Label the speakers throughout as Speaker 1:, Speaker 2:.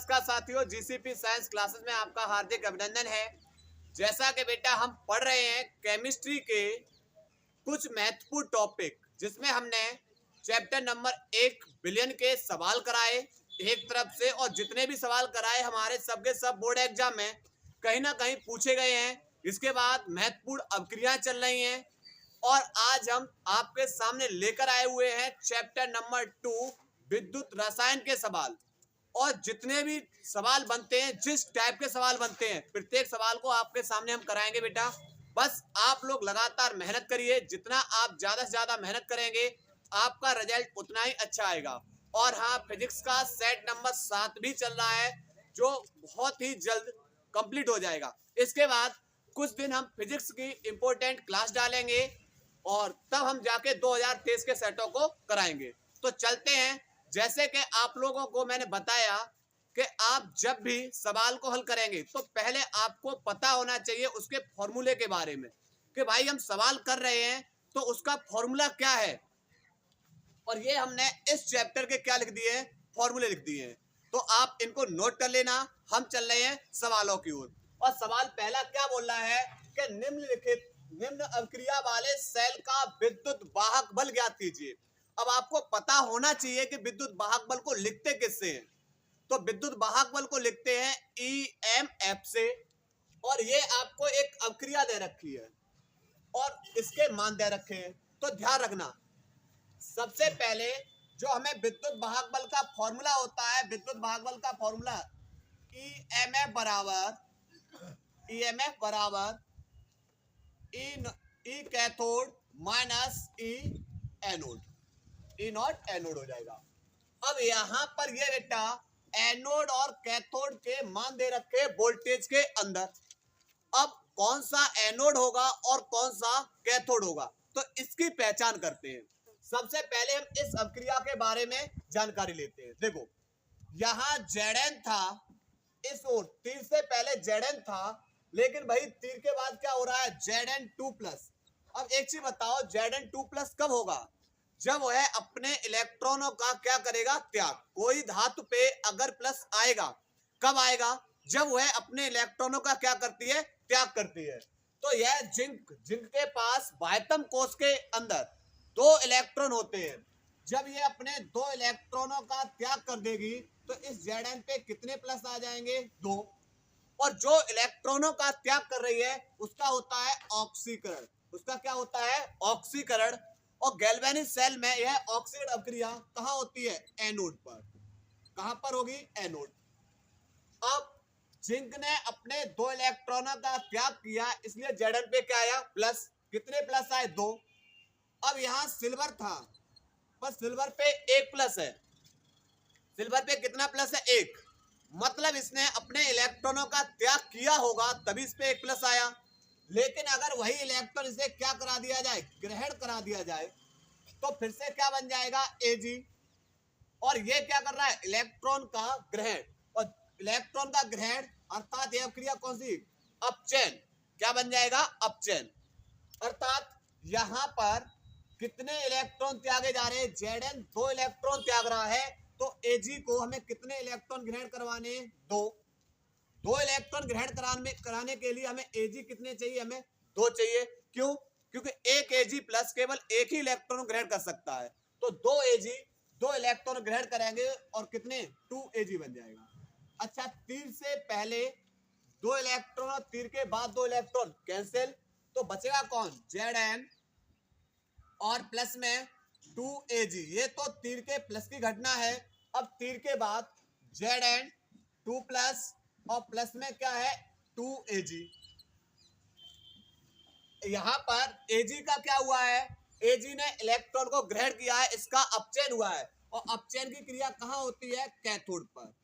Speaker 1: नमस्कार साथियों, GCP science classes में आपका हार्दिक अभिनंदन है। जैसा कि बेटा हम पढ़ रहे हैं केमिस्ट्री के कुछ महत्वपूर्ण टॉपिक, जिसमें हमने चैप्टर नंबर 1 बिलियन के सवाल कराए एक तरफ से, और जितने भी सवाल कराए हमारे सबके सब बोर्ड एग्जाम में कहीं ना कहीं पूछे गए हैं। इसके बाद महत्वपूर्ण अवक्रियाएं चल रही हैं, और आज हम आपके सामने लेकर आए हुए हैं चैप्टर नंबर 2 विद्युत रसायन के सवाल। और जितने भी सवाल बनते हैं, जिस टाइप के सवाल बनते हैं, प्रत्येक सवाल को आपके सामने हम कराएंगे बेटा। बस आप लोग लगातार मेहनत करिए, जितना आप ज्यादा से ज्यादा मेहनत करेंगे आपका रिजल्ट उतना ही अच्छा आएगा। और हाँ, फिजिक्स का सेट नंबर 7 भी चल रहा है, जो बहुत ही जल्द कंप्लीट हो जाएगा। इसके बाद कुछ दिन हम फिजिक्स की इंपॉर्टेंट क्लास डालेंगे, और तब हम जाके 2023 के सेटों को कराएंगे। तो चलते हैं। जैसे कि आप लोगों को मैंने बताया कि आप जब भी सवाल को हल करेंगे तो पहले आपको पता होना चाहिए उसके फॉर्मूले के बारे में, कि भाई हम सवाल कर रहे हैं तो उसका फॉर्मूला क्या है। और ये हमने इस चैप्टर के क्या लिख दिए हैं, फॉर्मूले लिख दिए हैं। तो आप इनको नोट कर लेना। हम चल रहे हैं सवालों की ओर। और सवाल पहला क्या बोल रहा है कि निम्न अवक्रिया वाले सेल का विद्युत वाहक बल ज्ञात कीजिए। अब आपको पता होना चाहिए कि विद्युत वाहक बल को लिखते किससे हैं। तो विद्युत वाहक बल को लिखते हैं EMF से। और ये आपको एक अवक्रिया दे रखी है और इसके मान दे रखे हैं। तो ध्यान रखना, सबसे पहले जो हमें विद्युत वाहक बल का फॉर्मूला होता है, विद्युत वाहक बल का फॉर्मूला EMF बराबर ई cathode minus E anode, E not anode हो जाएगा। अब यहाँ पर ये बेटा एनोड और कैथोड के मान दे रखे वोल्टेज के अंदर। अब कौन सा एनोड होगा और कौन सा कैथोड होगा, तो इसकी पहचान करते हैं। सबसे पहले हम इस अवक्रिया के बारे में जानकारी लेते हैं। देखो, यहाँ Zn था, इस ओर तीर से पहले Zn था, लेकिन भाई तीर के बाद क्या हो रहा है, Zn2+। अब एक चीज बताओ, Zn2+ कब होगा, जब वह अपने इलेक्ट्रॉनों का क्या करेगा, त्याग। कोई धातु पे अगर प्लस आएगा, कब आएगा, जब वह अपने इलेक्ट्रॉनों का क्या करती है, त्याग करती है। तो यह जिंक के पास बाह्यतम कोश के अंदर 2 इलेक्ट्रॉन होते हैं। जब ये अपने 2 इलेक्ट्रॉनों का त्याग कर देगी तो इस Zn पे कितने प्लस आ जाएंगे, 2। और जो इलेक्ट्रॉनों का त्याग कर रही है उसका होता है ऑक्सीकरण। उसका क्या होता है, ऑक्सीकरण। और गैल्वेनिक सेल में यह ऑक्सीकरण अवक्रिया कहाँ होती है, एनोड पर। कहां पर होगी, एनोड। अब जिंक ने अपने 2 इलेक्ट्रॉनों का त्याग किया, इसलिए Zn पे क्या आया, प्लस। कितने प्लस आए, 2। अब यहां सिल्वर था, पर सिल्वर पे 1 प्लस है। सिल्वर पे कितना प्लस है, 1। मतलब इसने अपने इलेक्ट्रॉनों का त्याग किया होगा, तभी इस पे 1 प्लस आया। लेकिन अगर वही इलेक्ट्रॉन इसे क्या करा दिया जाए, ग्रहण करा दिया जाए, तो फिर से क्या बन जाएगा, Ag। और ये क्या कर रहा है, इलेक्ट्रॉन का ग्रहण। और इलेक्ट्रॉन का ग्रहण अर्थात यह क्रिया कौन सी, अपचयन। क्या बन जाएगा, अपचयन। अर्थात यहां पर कितने इलेक्ट्रॉन त्यागे जा रहे हैं, Zn 2 इलेक्ट्रॉन त्याग रहा है, तो Ag को हमें कितने इलेक्ट्रॉन ग्रहण करवाने, 2 इलेक्ट्रॉन ग्रहण कराने के लिए हमें Ag कितने चाहिए, हमें 2 चाहिए। क्यों, क्योंकि एक Ag प्लस केवल एक ही इलेक्ट्रॉन ग्रहण कर सकता है। तो 2 Ag 2 इलेक्ट्रॉन ग्रहण करेंगे और कितने, 2 Ag बन जाएगा। अच्छा, तीर से पहले 2 इलेक्ट्रॉन और तीर के बाद 2 इलेक्ट्रॉन कैंसिल, तो बचेगा कौन, Zn और प्लस में 2 Ag। ये तो तीर के प्लस की घटना है। अब तीर के बाद Zn 2+ और प्लस में क्या है, 2 Ag। यहां पर Ag का क्या हुआ है, Ag ने इलेक्ट्रॉन को ग्रहण किया है, इसका अपचयन हुआ है। और अपचयन की क्रिया कहां होती है, कैथोड पर।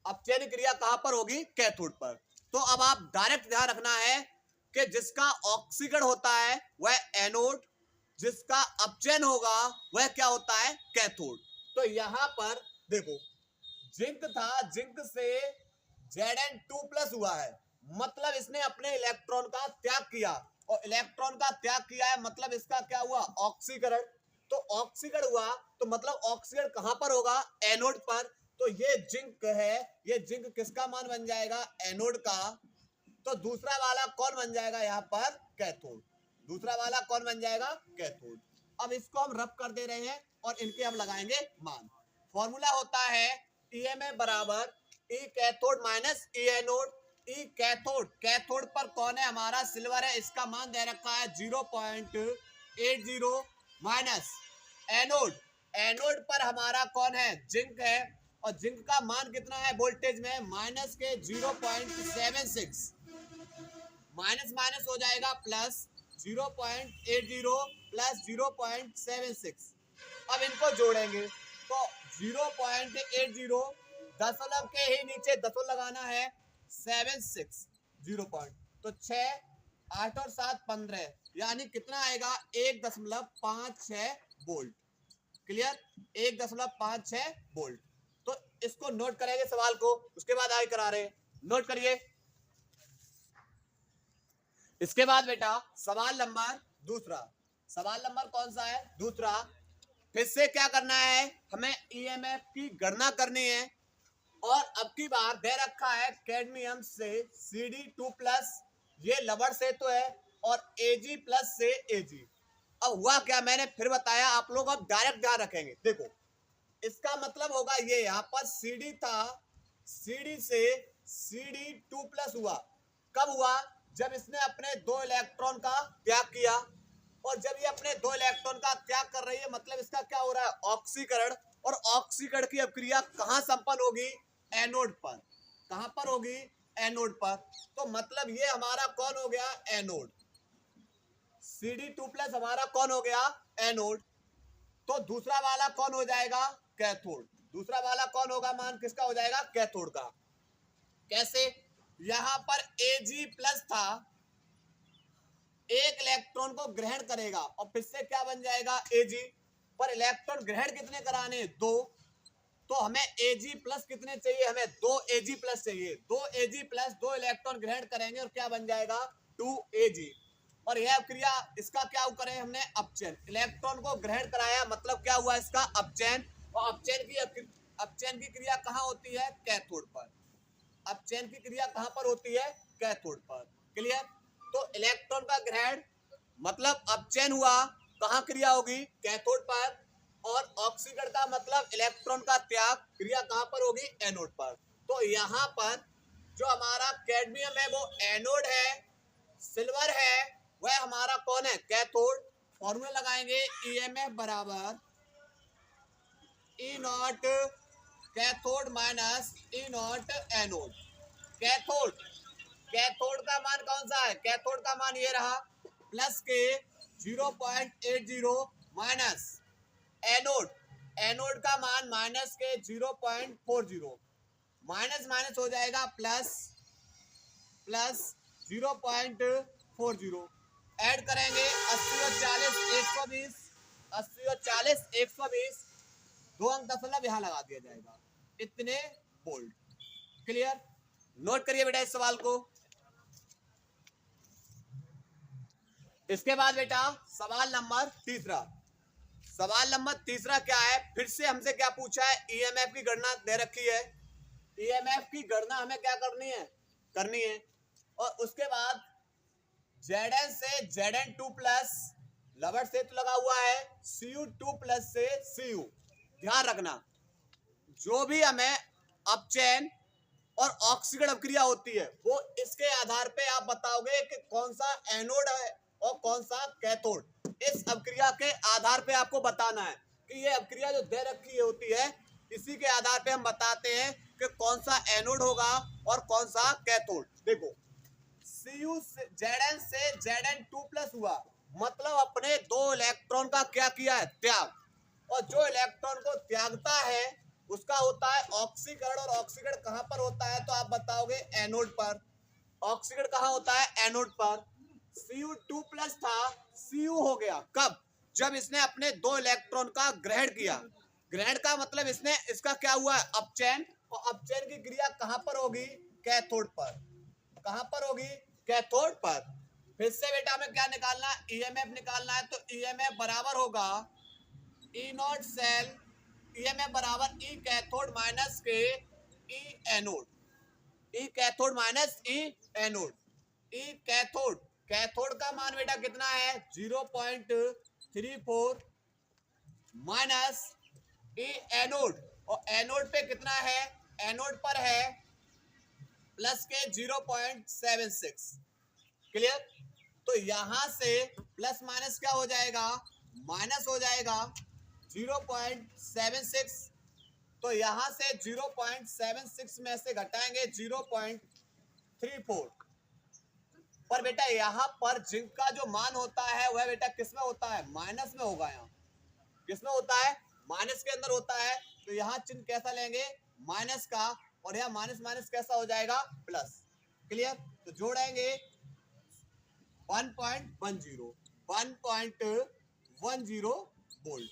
Speaker 1: अपचयन क्रिया कहां पर होगी, कैथोड पर। तो अब आप डायरेक्ट ध्यान रखना है कि जिसका ऑक्सीकरण होता है वह एनोड, जिसका अपचयन होगा वह क्या होता है, कैथोड। तो यहां पर देखो, जिंक था, जिंक से Zn2+ हुआ है, मतलब इसने अपने इलेक्ट्रॉन का त्याग किया। और इलेक्ट्रॉन का त्याग किया है मतलब इसका क्या हुआ, ऑक्सीकरण। तो ऑक्सीकरण हुआ, तो मतलब ऑक्सीकरण कहां पर होगा, एनोड पर। तो ये जिंक है, ये जिंक किसका मान बन जाएगा? एनोड का। तो दूसरा वाला कौन बन जाएगा यहाँ पर? कैथोड। दूसरा वाला कौन बन जाएगा? कैथोड। अब इसको हम रब कर दे रहे हैं और इनके हम लगाएंगे मान। फॉर्मूला होता है ईएमएफ बराबर ई कैथोड माइनस ई एनोड। ई कैथोड, कैथोड पर कौन है? हमारा सिल्वर है, इसका मान दे रखा है 0.80 माइनस एनोड, एनोड पर हमारा कौन है? जिंक है, और जिंक का मान कितना है वोल्टेज में? माइनस के 0.76। माइनस माइनस हो जाएगा प्लस 0.80 प्लस 0.76। अब इनको जोड़ेंगे तो 0.80 दशमलव के ही नीचे दशमलव लगाना है, 76 0 पॉइंट, तो 6 8 और 7 15, यानी कितना आएगा? 1.56 वोल्ट। क्लियर? 1.56 वोल्ट। तो इसको नोट करेंगे सवाल को, उसके बाद आगे करा रहे हैं, नोट करिए। इसके बाद बेटा सवाल नंबर दूसरा, सवाल नंबर कौन सा है? दूसरा। फिर से क्या करना है? हमें ईएमएफ की गणना करनी है, और अब की बार दे रखा है कैडमियम से Cd2+, ये लबर से तो है, और Ag+ से Ag। अब हुआ क्या, मैंने फिर बताया, आप लोग अब डायरेक्ट ध्यान रखेंगे। देखो इसका मतलब होगा ये यहाँ पर Cd था, Cd से Cd2+ हुआ। कब हुआ? जब इसने अपने 2 इलेक्ट्रॉन का त्याग किया, और जब ये अपने 2 इलेक्ट्रॉन का त्याग कर रही है, मतलब इसका क्या हो रहा है? ऑक्सीकरण। और ऑक्सीकरण की अभिक्रिया कहाँ संपन्न होगी? एनोड पर। कहाँ पर होगी? एनोड पर। तो मतलब ये हमारा कौन हो गया? एनोड। Cd2+ हमारा कौन हो गया? एनोड। तो दूसरा वाला कौन हो जाएगा? कैथोड। दूसरा वाला कौन होगा? मान किसका हो जाएगा? कैथोड का। कैसे? यहां पर Ag+ था, एक इलेक्ट्रॉन को ग्रहण करेगा, और फिर से क्या बन जाएगा? Ag। पर इलेक्ट्रॉन ग्रहण कितने कराने? 2। तो हमें Ag+ कितने चाहिए? हमें 2 Ag+ चाहिए। 2 Ag+, 2 इलेक्ट्रॉन ग्रहण करेंगे, और क्या बन जाएगा? 2 Ag। और यह क्रिया, इसका क्या करें हमने? अपचयन। इलेक्ट्रॉन को ग्रहण कराया, मतलब क्या हुआ? इसका अपचयन। और अपचयन की क्रिया कहाँ होती है? कैथोड पर। अपचयन की क्रिया कहाँ पर होती है? कैथोड पर। क्लियर? तो इलेक्ट्रॉन का ग्रहण मतलब अपचयन हुआ, कहाँ क्रिया होगी? कैथोड पर। और ऑक्सीकरण का मतलब इलेक्ट्रॉन का त्याग, क्रिया कहाँ पर होगी? एनोड पर। तो यहाँ पर जो हमारा कैडमियम है वो एनोड है, सिल्वर है वह हमारा कौन है? कैथोड। फॉर्मूला लगाएंगे ईएमएफ बराबर E not cathode minus E not anode. Cathode, cathode का मान कौन सा है? कैथोड का मान ये रहा, प्लस के 0.80 माइनस एनोड, एनोड का मान माइनस के 0.40। माइनस माइनस हो जाएगा प्लस, प्लस 0.40। ऐड करेंगे 80 और 40 120, 80 और 40 120, 2 अंक दशमलव यहाँ लगा दिया जाएगा, इतने वोल्ट। क्लियर? नोट करिए बेटा इस सवाल को। इसके बाद बेटा सवाल नंबर तीसरा, सवाल नंबर तीसरा क्या है? फिर से हमसे क्या पूछा है? ईएमएफ की गणना दे रखी है, ईएमएफ की गणना हमें क्या करनी है? करनी है। और उसके बाद Zn से Zn2+, लबर से तो लगा हुआ है, Cu2+ से Cu। ध्यान रखना, जो भी हमें अपचयन और ऑक्सीकरण अभिक्रिया होती है वो इसके आधार पे आप बताओगे कि कौन सा एनोड है और कौन सा कैथोड। इस अभिक्रिया के आधार पे आपको बताना है कि ये अभिक्रिया जो दे रखी होती है, इसी के आधार पे हम बताते हैं कि कौन सा एनोड होगा और कौन सा कैथोड। देखो Cu से Zn से Zn2+ हुआ, मतलब अपने 2 इलेक्ट्रॉन का क्या किया है? त्याग। और जो इलेक्ट्रॉन को त्यागता है उसका होता है ऑक्सीकरण, और ऑक्सीकरण कहां पर होता है? तो आप बताओगे एनोड पर। ऑक्सीकरण कहां होता है? एनोड पर। Cu2+ था, Cu हो गया कब? जब इसने अपने 2 इलेक्ट्रॉन का ग्रहण किया। ग्रहण का मतलब इसने, इसका क्या हुआ? अपचयन। और अपचयन की क्रिया कहां पर होगी? कैथोड पर। कहां पर होगी? कैथोड पर। फिर से बेटा हमें क्या निकालना है? ईएमएफ निकालना है। तो ईएमएफ बराबर होगा ई नॉट सेल ईएमएफ बराबर ई कैथोड माइनस के ई एनोड, ई कैथोड माइनस ई एनोड। ई कैथोड, कैथोड का मान बेटा कितना है 0.34 माइनस ई एनोड, और एनोड पे कितना है, एनोड पर है प्लस के 0.76। क्लियर? तो यहां से प्लस माइनस क्या हो जाएगा, माइनस हो जाएगा 0.76। तो यहां से 0.76 में से घटाएंगे 0.34। पर बेटा यहां पर जिंक का जो मान होता है वह बेटा किस में होता है, माइनस में होगा। यहाँ किस में होता है, माइनस के अंदर होता है। तो यहाँ चिन्ह कैसा लेंगे, माइनस का, और यहाँ माइनस माइनस कैसा हो जाएगा, प्लस। क्लियर? तो जोड़ेंगे 1.10 वोल्ट।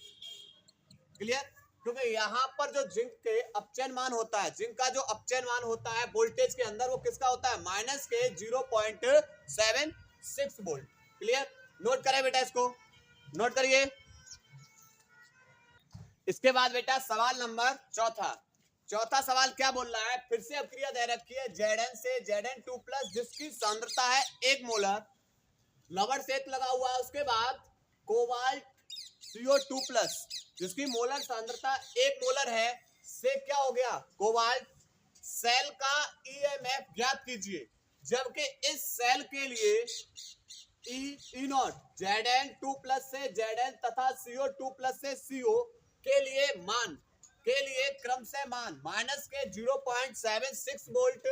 Speaker 1: क्लियर? क्योंकि यहाँ पर जो जिंक के अपचयन मान होता है, जिंक का जो अपचयन मान होता है वोल्टेज के अंदर, वो किसका होता है, माइनस के 0.76 वोल्ट। क्लियर? नोट करें बेटा, इसको नोट करिए। इसके बाद बेटा सवाल नंबर चौथा सवाल क्या बोल रहा है, फिर से अपक्रिया दे रखी है Zn से Zn2 प्लस, जिसकी सांद्रता है 1 मोलर, लवण सेक लगा हुआ है। उसके बाद कोबाल्ट CO2 प्लस, जिसकी मोलर सांद्रता 1 मोलर है, से क्या हो गया, कोबाल्ट। सेल का ईएमएफ ज्ञात कीजिए, जबकि इस सेल के लिए ई नॉट Zn2 प्लस से Zn तथा CO2 प्लस से CO के लिए मान, के लिए क्रम से मान माइनस के 0.76 वोल्ट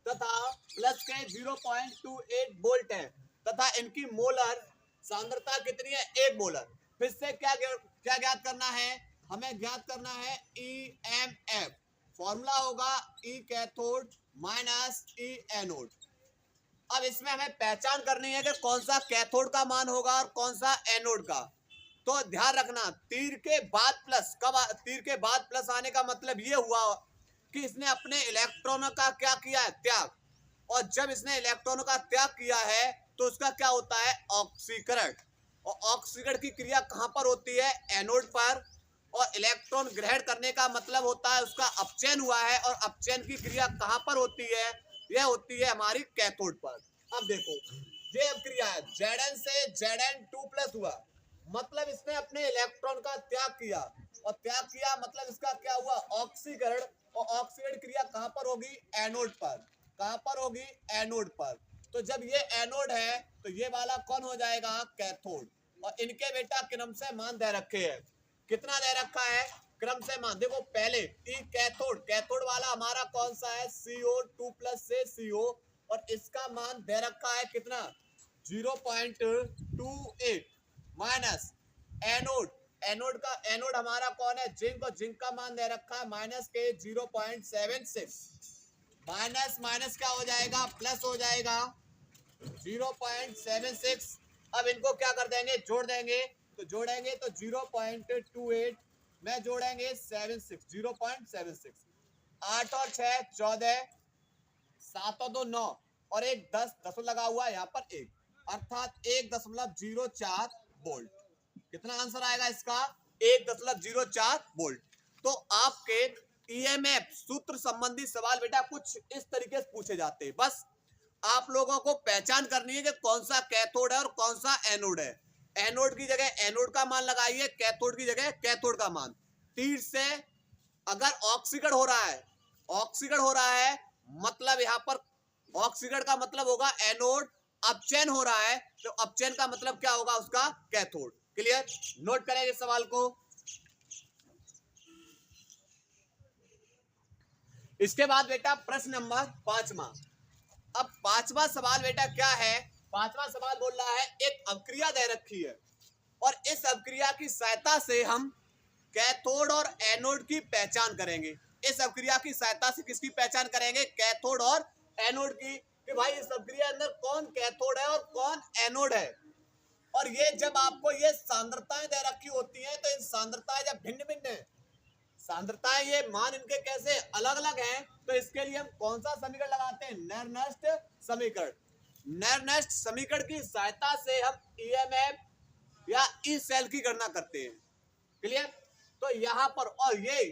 Speaker 1: तथा प्लस के 0.28 वोल्ट है, तथा इनकी मोलर सांद्रता कितनी है, 1 मोलर। फिर से क्या ज्ञात करना है, हमें ज्ञात करना है ईएमएफ। फॉर्मूला होगा ई कैथोड माइनस ई एनोड। अब इसमें हमें पहचान करनी है कि कौन सा कैथोड का मान होगा और कौन सा एनोड का। तो ध्यान रखना, तीर के बाद प्लस, कब तीर के बाद प्लस आने का मतलब ये हुआ कि इसने अपने इलेक्ट्रॉनों का क्या किया है, त्याग। और जब इसने इलेक्ट्रॉनों का त्याग किया है तो उसका क्या होता है, ऑक्सीकरण। और ऑक्सीकरण की क्रिया कहां पर होती है, एनोड पर। और इलेक्ट्रॉन ग्रहण करने का मतलब होता है उसका अपचयन हुआ है, और अपचयन की क्रिया कहां पर होती है, यह होती है हमारी कैथोड पर। अब देखो ये अब क्रिया है, Zn से Zn2 प्लस हुआ, मतलब इसने अपने इलेक्ट्रॉन का त्याग किया, और त्याग किया मतलब इसका क्या हुआ, ऑक्सीकरण। और ऑक्सीकरण क्रिया कहां पर होगी, एनोड पर। कहां पर होगी, एनोड पर। तो जब ये एनोड है तो ये वाला कौन हो जाएगा, कैथोड। और इनके बेटा क्रम से मान दे रखे हैं, कितना दे रखा है, क्रम से मान। देखो पहले ई कैथोड, कैथोड वाला हमारा कौन सा है, CO2 प्लस से CO, और इसका मान दे रखा है कितना, 0.28 माइनस एनोड, एनोड का, एनोड हमारा कौन है, जिंक, और जिंक का मान दे रखा है माइनस के 0.76। माइनस माइनस क्या हो जाएगा, प्लस हो जाएगा 0.76। अब इनको क्या कर देंगे, जोड़ देंगे। तो जोड़ेंगे तो 0.28 में जोड़ेंगे 76, 0.76। 8 और 6 14, 7 और 2 9, और एक 10 दशमलव लगा हुआ है यहाँ पर 1, अर्थात 1.04 वोल्ट। कितना आंसर आएगा इसका, 1.04 वोल्ट। तो आपके ईएमएफ सूत्र संबंधी सवाल बेटा कुछ इस तरीके से पूछे जाते हैं। बस आप लोगों को पहचान करनी है कि कौन सा कैथोड है और कौन सा एनोड है। एनोड की जगह एनोड का मान लगाइए, कैथोड की जगह कैथोड का मान। तीर से अगर ऑक्सीकरण हो रहा है, ऑक्सीकरण हो रहा है मतलब यहां पर ऑक्सीकरण का मतलब होगा एनोड, अपचयन हो रहा है तो अपचयन का मतलब क्या होगा, उसका कैथोड। क्लियर? नोट करेंगे सवाल को। इसके बाद बेटा प्रश्न नंबर 5वां। अब 5वां सवाल बेटा क्या है, 5वां सवाल बोल रहा है एक अभिक्रिया दे रखी है, और इस अभिक्रिया की सहायता से हम कैथोड और एनोड की पहचान करेंगे। इस अभिक्रिया की सहायता से किसकी पहचान करेंगे, कैथोड और एनोड की, कि भाई इस अभिक्रिया अंदर कौन कैथोड है और कौन एनोड है। और ये जब आपको ये सांद्रताएं दे रखी होती हैं, तो इन सांद्रताएं जब भिन्न भिन्न है, सांद्रताएं ये मान इनके कैसे अलग अलग हैं, तो इसके लिए हम कौन सा समीकरण लगाते हैं, नेरनस्ट समीकरण। नेरनस्ट समीकरण की सहायता से हम ईएमएफ या ई सेल की गणना करते हैं। क्लियर? तो यहाँ पर, और ये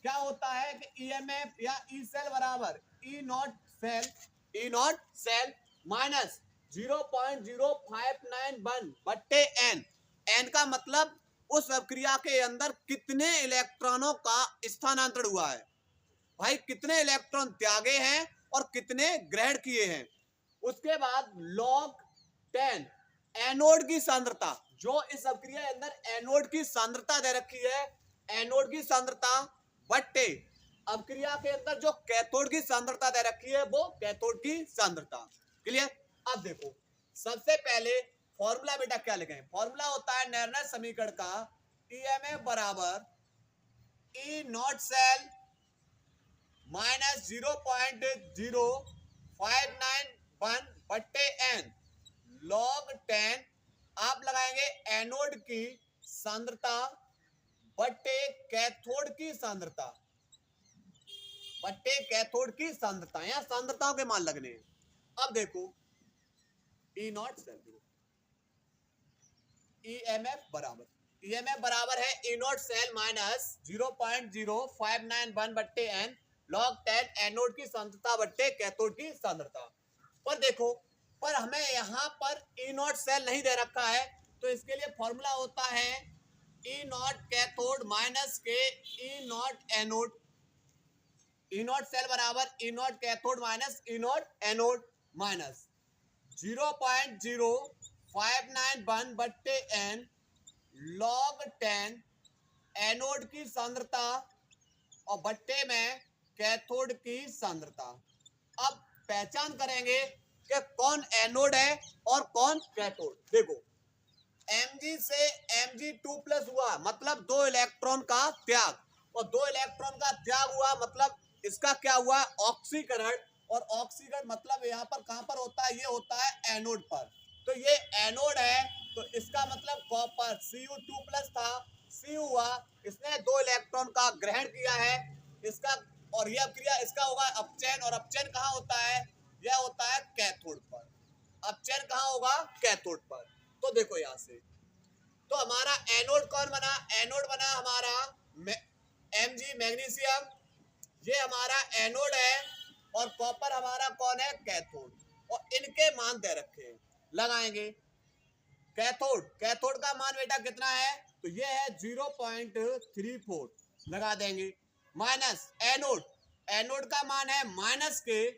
Speaker 1: क्या होता है कि ईएमएफ या ई सेल बराबर ई नॉट सेल माइनस 0.0591 बट्टे एन। एन का मतलब उस अभिक्रिया के अंदर कितने इलेक्ट्रॉनों का स्थानांतरण हुआ है, भाई कितने इलेक्ट्रॉन त्यागे हैं और कितने ग्रहण किए हैं। उसके बाद log 10 एनोड की सांद्रता, जो इस अभिक्रिया के अंदर एनोड की सांद्रता दे रखी है, एनोड की सांद्रता बट्टे अभिक्रिया के अंदर जो कैथोड की सांद्रता दे रखी है वो कैथोड की सांद्रता। क्लियर। अब देखो सबसे पहले फॉर्मूला बेटा क्या लिखें, फॉर्मूला होता है निर्णय समीकरण का ईएमएफ बराबर ई नॉट सेल माइनस 0.0591 बट्टे एन log 10 आप लगाएंगे एनोड की सांद्रता बट्टे कैथोड की सांद्रता, बट्टे कैथोड की सांद्रता, यहां सांद्रताओं के मान लगने हैं। अब देखो ई नॉट सेल ईएमएफ बराबर है ई नॉट सेल माइनस 0.0591 बट्टे एन log 10 एनोड की सांद्रता बट्टे कैथोड की सांद्रता। पर देखो, पर हमें यहाँ पर ई नॉट सेल नहीं दे रखा है, तो इसके लिए फॉर्मूला होता है ई नॉट कैथोड माइनस के E not anode. E nought cell बराबर E not cathode minus E not anode minus 0.0591 बट्टे एन log 10 एनोड की सांद्रता और बट्टे में कैथोड की सांद्रता। अब पहचान करेंगे कि कौन एनोड है और कौन कैथोड। देखो Mg से Mg2+ हुआ मतलब 2 इलेक्ट्रॉन का त्याग, और 2 इलेक्ट्रॉन का त्याग हुआ मतलब इसका क्या हुआ, ऑक्सीकरण। और ऑक्सीकरण मतलब यहाँ पर कहां पर होता है, ये होता है एनोड पर। तो ये एनोड है, तो इसका मतलब कॉपर Cu2+ था, Cu हुआ, इसने 2 इलेक्ट्रॉन का ग्रहण किया है इसका, और यह क्रिया इसका होगा अपचयन, और अपचयन कहाँ होता है, यह होता है कैथोड पर। अपचयन कहाँ होगा, कैथोड पर। तो देखो यहां से, तो हमारा एनोड कौन बना, एनोड बना हमारा Mg मैग्नीशियम, ये हमारा एनोड है, और कॉपर हमारा कौन है, कैथोड। और इनके मान दे रखे हैं, लगाएंगे कैथोड, कैथोड का मान बेटा कितना है, तो ये है 0.34 लगा देंगे, माइनस एनोड, एनोड का मान है माइनस के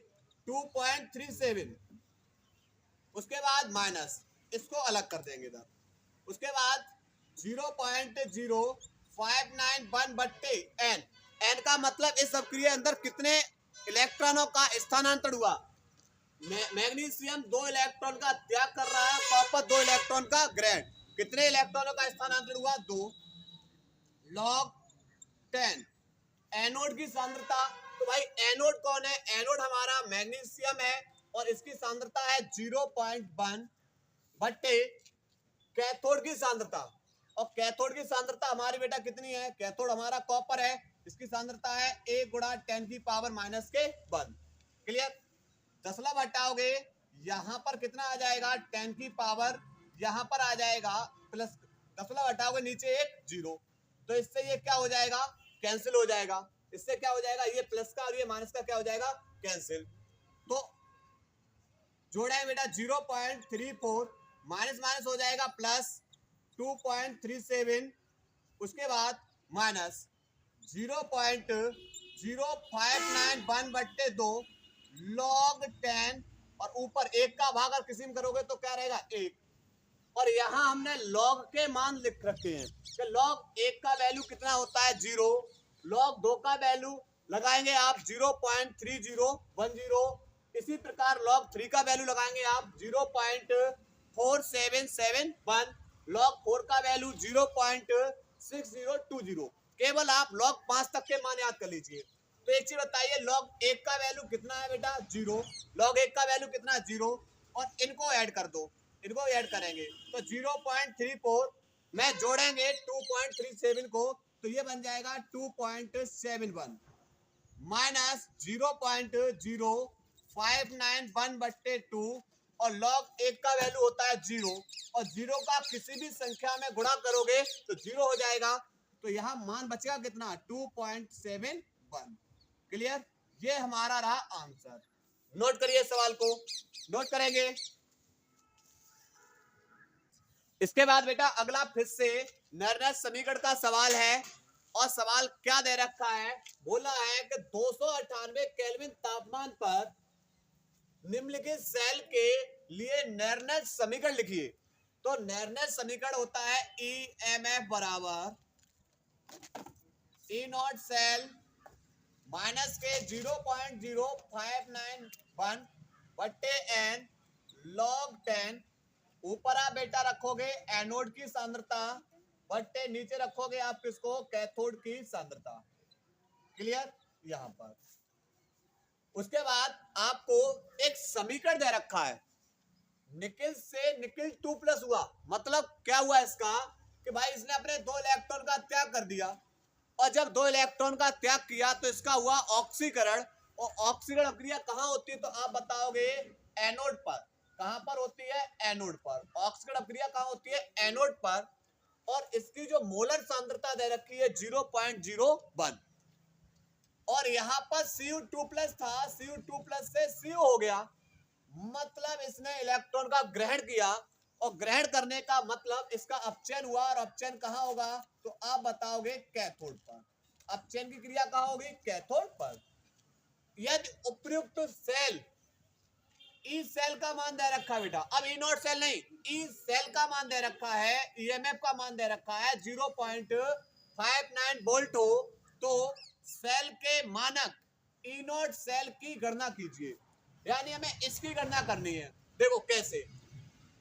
Speaker 1: 2.37, उसके बाद माइनस, इसको अलग कर देंगे इधर। उसके बाद 0.0591 बट्टे एन, एन का मतलब इस अभिक्रिया अंदर कितने इलेक्ट्रॉनों का स्थानांतरण हुआ। मैग्नीशियम 2 इलेक्ट्रॉन का त्याग कर रहा है, कॉपर 2 इलेक्ट्रॉन का ग्रहण, कितने इलेक्ट्रॉनों का स्थानांतरण हुआ, 2 log 10 एनोड की सांद्रता। तो भाई एनोड कौन है, एनोड हमारा मैग्नीशियम है, और इसकी सांद्रता है 0.1 बट्टे कैथोड की सांद्रता, और कैथोड की सांद्रता हमारी बेटा कितनी है, कैथोड हमारा कॉपर है, इसकी सांद्रता है 1 × 10⁻⁻1। क्लियर। दशमलव हटाओगे यहां पर कितना आ जाएगा, 10⁻, यहां पर आ जाएगा प्लस, दशमलव हटाओगे नीचे एक 0, तो इससे ये क्या हो जाएगा, कैंसिल हो जाएगा। इससे क्या हो जाएगा, ये प्लस का और ये माइनस का क्या हो जाएगा, कैंसिल। तो जोड़े बेटा 0.34, माइनस माइनस हो जाएगा प्लस 2.37, उसके बाद माइनस 0.0591 बट्टे 2 log 10, और ऊपर 1 का भाग अगर किसी में करोगे तो क्या रहेगा, 1। और यहां हमने log के मान लिख रखे हैं कि log 1 का वैल्यू कितना होता है, 0, log 2 का वैल्यू लगाएंगे आप 0.3010, इसी प्रकार log 3 का वैल्यू लगाएंगे आप 0.4771, log 4 का वैल्यू 0.6020। केवल आप log 5 तक के मान याद कर लीजिए। तो एक चीज बताइए, log 1 का वैल्यू कितना है बेटा, 0, log 1 का वैल्यू कितना है, 0, और इनको ऐड कर दो, इनको ऐड करेंगे तो 0.34 में जोड़ेंगे 2.37 को, तो ये बन जाएगा 2.71 माइनस 0.0591 बट्टे 2, और log 1 का वैल्यू होता है 0, और 0 का किसी भी संख्या में गुणा करोगे तो 0 हो जाएगा, तो यहां मान बचेगा कितना 2.71। क्लियर, ये हमारा रहा आंसर। नोट करिए सवाल को, नोट करेंगे। इसके बाद बेटा अगला फिर से नर्नर समीकरण का सवाल है, और सवाल क्या दे रखा है, बोला है कि 298 केल्विन तापमान पर निम्नलिखित सेल के लिए नर्नर समीकरण लिखिए। तो नर्नर समीकरण होता है EMF बराबर E नॉट सेल माइनस के 0.0591 बट्टे n log 10। ऊपर आप बेटा रखोगे एनोड की सांद्रता बट्टे नीचे रखोगे आप किसको, कैथोड की सांद्रता। क्लियर, यहां पर उसके बाद आपको एक समीकरण दे रखा है, निकिल से निकिल 2+ हुआ, मतलब क्या हुआ इसका कि भाई इसने अपने 2 इलेक्ट्रॉन का त्याग कर दिया, और जब 2 इलेक्ट्रॉन का त्याग किया तो इसका हुआ ऑक्सीकरण। और ऑक्सीकरण क्रिया कहां होती है, तो आप बताओगे एनोड पर। कहां पर होती है, एनोड पर। ऑक्सीकरण क्रिया कहां होती है, एनोड पर। और इसकी जो मोलर सांद्रता दे रखी है 0.01, और यहां पर Cu2+ था, Cu2+ से Cu हो गया, मतलब इसने इलेक्ट्रॉन का ग्रहण किया, और ग्रहण करने का मतलब इसका अपचयन हुआ, और अपचयन कहां होगा, तो आप बताओगे कैथोड पर। अपचयन की क्रिया कहां होगी, कैथोड पर। यदि उपयुक्त सेल ई सेल का मान दे रखा है बेटा, अब ई नॉट सेल नहीं, ई सेल का मान दे रखा है, ईएमएफ का मान दे रखा है 0.59 वोल्ट हो, तो सेल के मानक ई नॉट सेल की गणना कीजिए। यानी हमें इसकी गणना करनी है। देखो कैसे,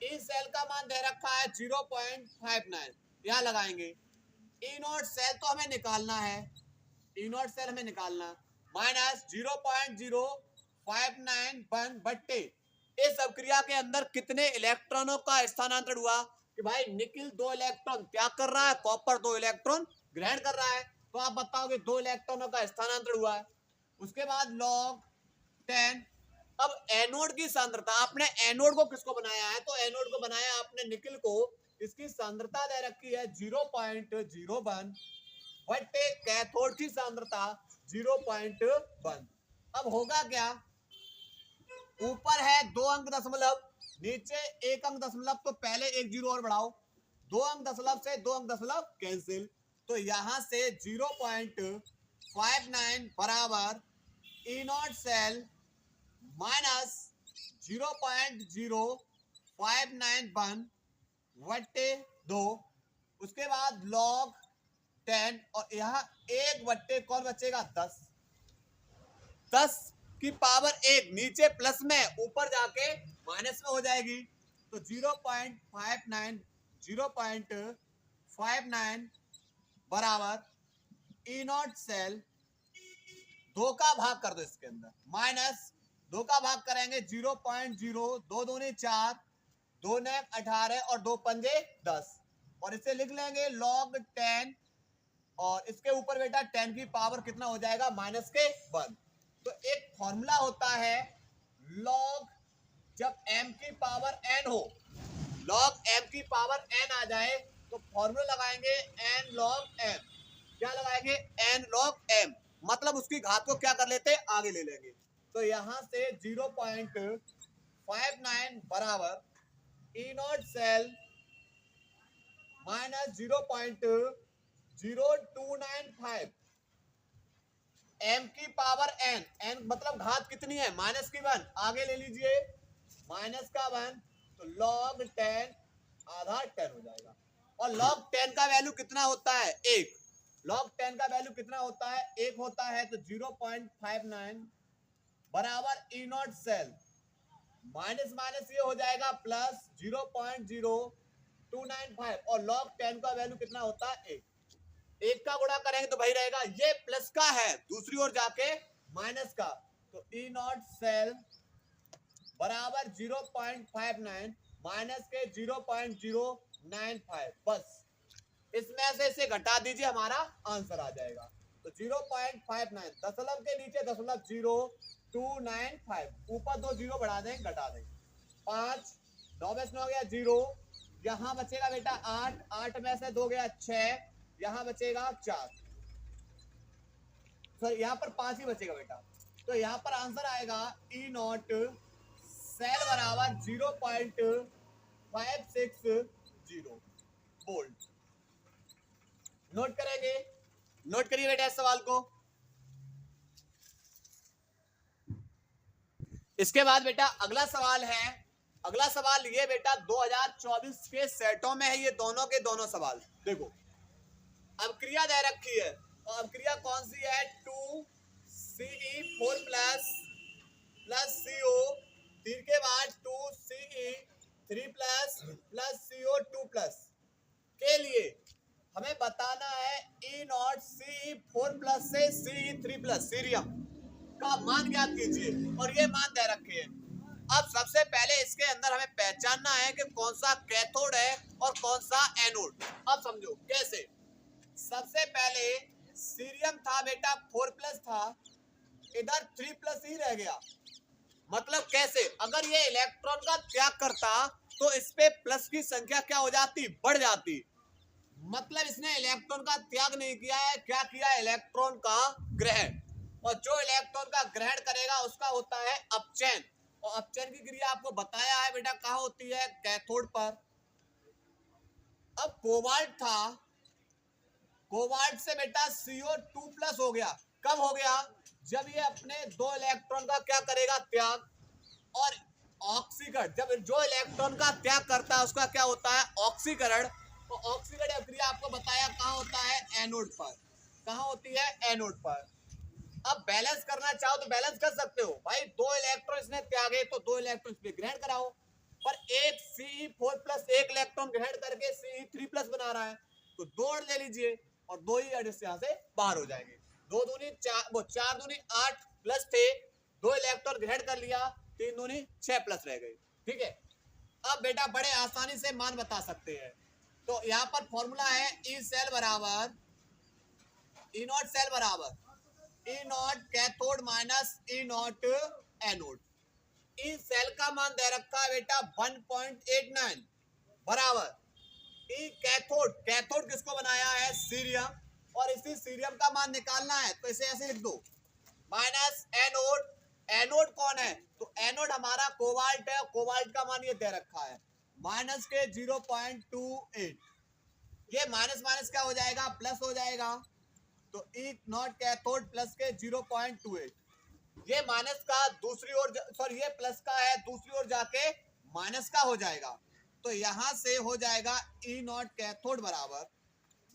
Speaker 1: ई सेल का मान दे रखा है 0.59, यहां लगाएंगे। ई नॉट सेल तो हमें निकालना है, ई नॉट सेल हमें निकालना, माइनस 0.0591 बट्टे इस अभिक्रिया के अंदर कितने इलेक्ट्रॉनों का स्थानांतरण हुआ, कि भाई निकिल 2 इलेक्ट्रॉन त्याग कर रहा है, कॉपर 2 इलेक्ट्रॉन ग्रहण कर रहा है, तो आप बताओगे 2 इलेक्ट्रॉनों का स्थानांतरण हुआ है। उसके बाद log 10। अब एनोड की सांद्रता, आपने एनोड को किसको बनाया है, तो एनोड को बनाया आपने निकिल को, इसकी सांद्रता दे रखी है 0.01 बट्टे कैथोड की सांद्रता 0.1। अब होगा क्या, ऊपर है 2 अंक दशमलव, नीचे 1 अंक दशमलव, तो पहले एक जीरो और बढ़ाओ, 2 अंक दशमलव से 2 अंक दशमलव कैंसिल, तो यहां से 0.59 बराबर ई नॉट सेल माइनस 0.0591 बट्टे 2। उसके बाद log 10, और यहां 1 बट्टे कौन बचेगा, 10। 10 की पावर 1 नीचे प्लस में, ऊपर जाके माइनस में हो जाएगी, तो 0.59 बराबर ई नॉट सेल 2 का भाग कर दो इसके अंदर, माइनस 2 का भाग करेंगे 0.0, 2 दूनी 4, 2 ने 18 और 2 पंजे 10, और इसे लिख लेंगे log 10, और इसके ऊपर बेटा 10 की पावर कितना हो जाएगा, माइनस के 1। तो एक फॉर्मूला होता है log, जब m की पावर n हो, log m की पावर n आ जाए तो फॉर्मूला लगाएंगे n log m। क्या लगाएंगे, n log m, मतलब उसकी घात को क्या कर लेते, आगे ले लेंगे। तो यहां से 0.59 बराबर E nought cell minus 0.0295 m की पावर n, n मतलब घात कितनी है, माइनस की 1, आगे ले लीजिए माइनस का 1, तो log 10 आधा 10 हो जाएगा। और log 10 का वैल्यू कितना होता है, 1। log 10 का वैल्यू कितना होता है, 1 होता है, तो 0.59 बराबर E nought cell minus minus ये हो जाएगा प्लस 0.0295, और log 10 का वैल्यू कितना होता है, 1। 1 का गुणा करेंगे तो भाई रहेगा, ये प्लस का है, दूसरी ओर जाके माइनस का, तो ई नॉट सेल बराबर 0.59 माइनस के 0.095, बस इसमें से इसे घटा दीजिए, हमारा आंसर आ जाएगा। तो 0.59 दशमलव के नीचे दशमलव 0295, ऊपर 2 जीरो बढ़ा दें, घटा दें, 5 9 में से 9 गया 0, यहां बचेगा बेटा 8, 8 में से 2 गया 6, यहां बचेगा 4, सर यहां पर 5 ही बचेगा बेटा। तो यहां पर आंसर आएगा ई नॉट सेल बराबर 0.560 वोल्ट। नोट करेंगे, नोट करिए बेटा इस सवाल को। इसके बाद बेटा अगला सवाल है, अगला सवाल ये बेटा 2024 के सेटों में है, ये दोनों के दोनों सवाल। देखो अब क्रिया दे रखी है, और अब क्रिया कौन सी है, 2Ce4 प्लस CO, 3 के बाद 2Ce3 प्लस CO2 प्लस के लिए हमें बताना है ई नॉट Ce4 प्लस से Ce3 प्लस सीरियम का मान ज्ञात कीजिए, और ये मान दे रखे हैं। अब सबसे पहले इसके अंदर हमें पहचानना है कि कौन सा कैथोड है और कौन सा एनोड। अब समझो कैसे। सबसे पहले सीरियम था बेटा 4 प्लस था, इधर 3 प्लस ही रह गया। मतलब कैसे, अगर ये इलेक्ट्रॉन का त्याग करता तो इस पे प्लस की संख्या क्या हो जाती, बढ़ जाती। मतलब इसने इलेक्ट्रॉन का त्याग नहीं किया है, क्या किया है, इलेक्ट्रॉन का ग्रहण। और जो इलेक्ट्रॉन का ग्रहण करेगा उसका होता है अपचयन, और अपचयन की क्रिया आपको बताया है बेटा कहाँ होती है, कैथोड पर। अब कोबाल्ट था, कोबाल्ट से बेटा CO2 प्लस हो गया, कब हो गया, जब ये अपने 2 इलेक्ट्रॉन का क्या करेगा, त्याग। और ऑक्सीकरण, जब जो इलेक्ट्रॉन का त्याग करता है उसका क्या होता है, ऑक्सीकरण। तो ऑक्सीकरण क्रिया आपको बताया कहाँ होता है, एनोड पर। कहाँ होती है, एनोड पर। अब बैलेंस करना चाहो तो बैलेंस कर सकते हो भाई, 2 इलेक्ट्रॉन इसने त्यागे तो 2 इलेक्ट्रॉन इस पे ग्रहण कराओ। पर एक Ce4 प्लस एक इलेक्ट्रॉन ग्रहण करके Ce3 प्लस बना रहा है, तो 2 ले लीजिए और 2 ही यहाँ से बाहर हो जाएंगे। 2 दूनी 4, वो 4 दूनी 8 प्लस थे, 2 इलेक्ट्रॉन ग्रहण कर लिया, 3 दूनी 6 प्लस रह गए। ठीक है, अब बेटा बड़े आसानी से मान बता सकते हैं। तो यहाँ पर फॉर्मूला है ई सेल बराबर ई नॉट सेल बराबर E not cathode minus E not anode. E cell का मान दे रखा है बेटा 1.89 बराबर ई कैथोड, कैथोड किसको बनाया है, सीरियम, और इसी सीरियम का मान निकालना है तो इसे ऐसे लिख दो, माइनस एनोड। एनोड कौन है, तो एनोड हमारा कोबाल्ट है, कोबाल्ट का मान ये दे रखा है माइनस के 0.28। ये माइनस माइनस क्या हो जाएगा, प्लस हो जाएगा। तो ई नॉट कैथोड प्लस के 0.28, ये माइनस का दूसरी ओर, सॉरी ये प्लस का है, दूसरी ओर जाके माइनस का हो जाएगा। तो यहां से हो जाएगा ई नॉट कैथोड बराबर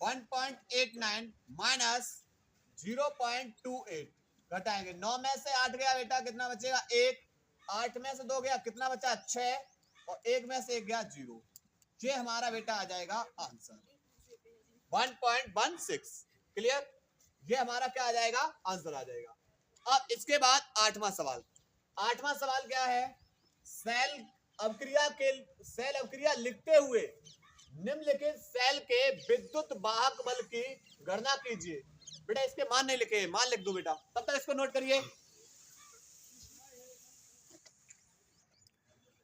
Speaker 1: 1.89 माइनस 0.28, घटाएंगे 9 में से 8 गया बेटा, कितना बचेगा 1, 8 में से 2 गया, कितना बचा 6, और 1 में से 1 गया 0। ये हमारा बेटा आ जाएगा आंसर 1.16। क्लियर, ये हमारा क्या आ जाएगा, आंसर आ जाएगा। अब इसके बाद 8वां सवाल। 8वां सवाल क्या है, सेल अवक्रिया लिखते हुए निम्नलिखित सेल के विद्युत वाहक बल की गणना कीजिए। बेटा इसके मान नहीं लिखे, मान लिख दो बेटा, तब तक इसको नोट करिए।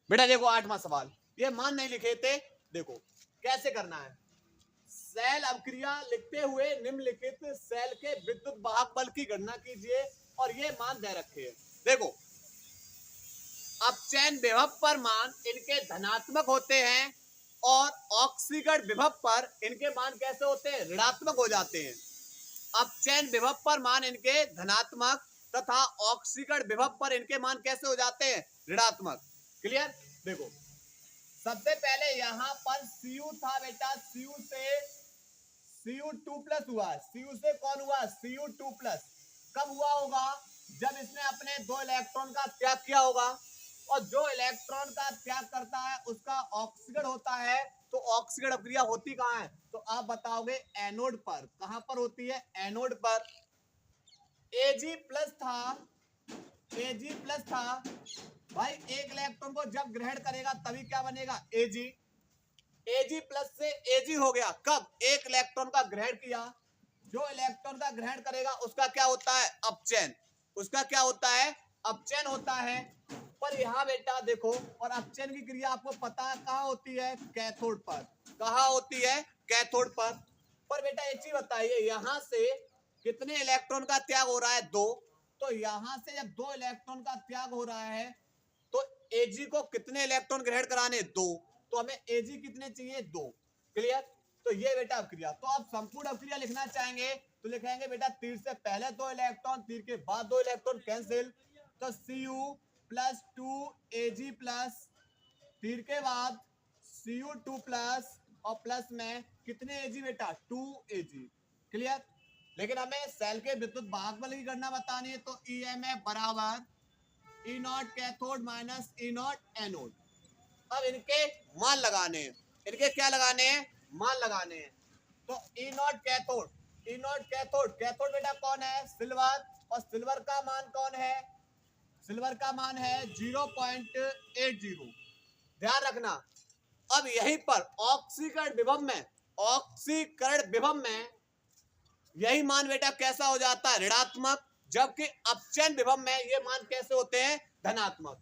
Speaker 1: बेटा देखो 8वां सवाल, ये मान नहीं लिखे थे, देखो कैसे करना है। सेल अवक्रिया लिखते हुए निम्नलिखित सेल के विद्युत वाहक बल की गणना कीजिए, और ये मान दे रखे हैं। देखो अपचयन विभव पर मान इनके धनात्मक होते हैं, और ऑक्सीकरण विभव पर इनके मान कैसे होते हैं, ऋणात्मक हो जाते हैं। अपचयन विभव पर मान इनके धनात्मक तथा ऑक्सीकरण विभव पर इनके मान कैसे हो जाते हैं, ऋणात्मक। क्लियर, देखो सबसे पहले यहां पर Cu था बेटा, Cu से Cu2 प्लस हुआ, Cu से कौन हुआ, Cu2 प्लस। कब हुआ होगा, जब इसने अपने 2 इलेक्ट्रॉन का त्याग किया होगा, और जो इलेक्ट्रॉन का त्याग करता है उसका ऑक्सीकरण होता है। तो ऑक्सीकरण अभिक्रिया होती कहाँ है, तो आप बताओगे एनोड पर। कहां पर होती है, एनोड पर। Ag प्लस था भाई, एक इलेक्ट्रॉन को जब ग्रहण करेगा तभी क्या बनेगा, Ag प्लस से Ag हो गया, कब, एक इलेक्ट्रॉन का ग्रहण किया। जो इलेक्ट्रॉन का ग्रहण करेगा उसका क्या होता है, अपचयन, उसका क्या होता है, अपचयन होता है। पर यहाँ बेटा देखो, और अपचयन की क्रिया आपको पता है कहाँ होती है, कैथोड पर। कहाँ होती है, कैथोड पर। पर बेटा एक चीज बताइए, यहां से कितने इलेक्ट्रॉन का त्याग हो रहा है? 2। तो यहां से जब 2 इलेक्ट्रॉन का त्याग हो रहा है तो Ag को कितने इलेक्ट्रॉन ग्रहण कराने? 2। तो हमें Ag कितने चाहिए? 2। क्लियर? तो ये बेटा अवक्रिया। तो आप संपूर्ण अवक्रिया लिखना चाहेंगे तो लिखेंगे बेटा तीर से पहले 2 इलेक्ट्रॉन, तीर के बाद 2 इलेक्ट्रॉन कैंसिल, तो Cu प्लस 2 Ag प्लस तीर के बाद Cu2 प्लस और प्लस में कितने Ag बेटा? 2 Ag। क्लियर? लेकिन हमें सेल के विद्युत वाहक बल की गणना बतानी है, तो EMF बराबर E not cathode minus E not anode. अब इनके मान लगाने हैं, इनके क्या लगाने हैं? मान लगाने हैं। तो E not cathode, E not cathode, cathode बेटा कौन है? सिल्वर। और सिल्वर का मान कौन है? सिल्वर का मान है 0.80। ध्यान रखना। अब यहीं पर ऑक्सीकरण विभव में, ऑक्सीकरण विभव में यही मान बेटा कैसा हो जाता है? ऋणात्मक। जबकि अपचयन विभव में ये मान कैसे होते हैं? धनात्मक।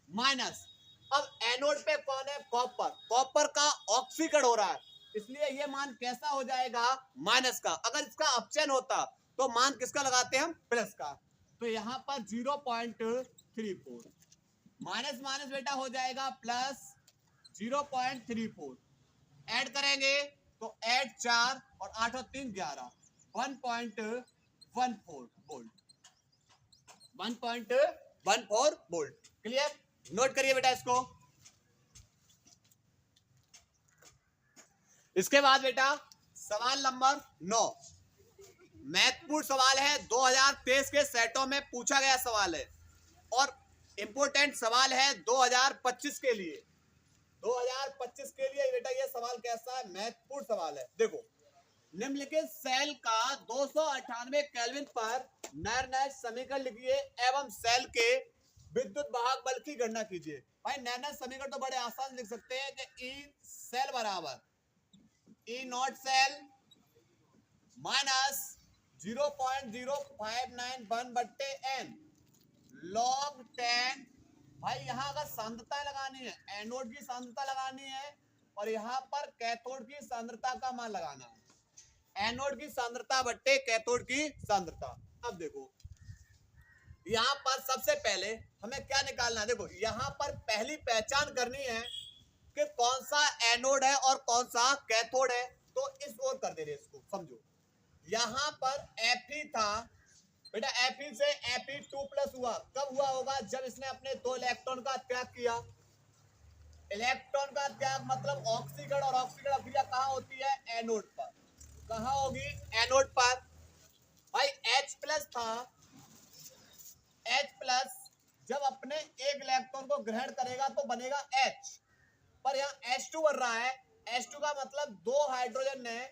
Speaker 1: माइनस। अब एनोड पे कौन है? कॉपर। कॉपर का ऑक्सीकरण हो रहा है, इसलिए ये मान कैसा हो जाएगा? माइनस का। अगर इसका अपचयन होता तो मान किसका लगाते हैं हम? प्लस का। तो यहां पर 0.34 माइनस माइनस बेटा हो जाएगा प्लस 0.34। ऐड करेंगे तो 8 4 और 8 और 3 11, 1.14 वोल्ट, 1.14 वोल्ट। क्लियर? नोट करिए बेटा इसको। इसके बाद बेटा सवाल नंबर 9, महत्वपूर्ण सवाल है, 2023 के सेटों में पूछा गया सवाल है और इंपोर्टेंट सवाल है 2025 के लिए। 2025 के लिए बेटा ये सवाल कैसा है? महत्वपूर्ण सवाल है। देखो, निम्नलिखित सेल का 298 केल्विन पर नैर्नैज समीकरण लिखिए एवं सेल के विद्युत वाहक बल की गणना कीजिए। भाई नैर्नैज समीकरण तो बड़े आसान लिख सकते हैं कि ई सेल बराबर ई नॉट सेल माइनस 0.0591 बट्टे n लॉग 10। भाई यहां अगर सांद्रता लगानी है, एनोड की सांद्रता लगानी है और यहां पर कैथोड की सांद्रता का मान लगाना है। एनोड की सांद्रता बट्टे कैथोड की सांद्रता। अब देखो यहां पर सबसे पहले हमें क्या निकालना है? देखो यहां पर पहली पहचान करनी है कि कौन सा एनोड है और कौन सा कैथोड है। तो इस ओर कर दे रहे इसको, समझो। यहां पर Fe था बेटा, Fe से Fe2 प्लस हुआ। कब हुआ होगा? जब इसने अपने 2 इलेक्ट्रॉन का त्याग किया। इलेक्ट्रॉन का त्याग मतलब ऑक्सीकरण, और ऑक्सीकरण अभिक्रिया कहां होती है? एनोड पर। कहां होगी? एनोड पर। भाई H प्लस था, H प्लस जब अपने एक इलेक्ट्रॉन को ग्रहण करेगा तो बनेगा H, पर यहाँ H2 बन रहा है। H2 का मतलब 2 हाइड्रोजन ने,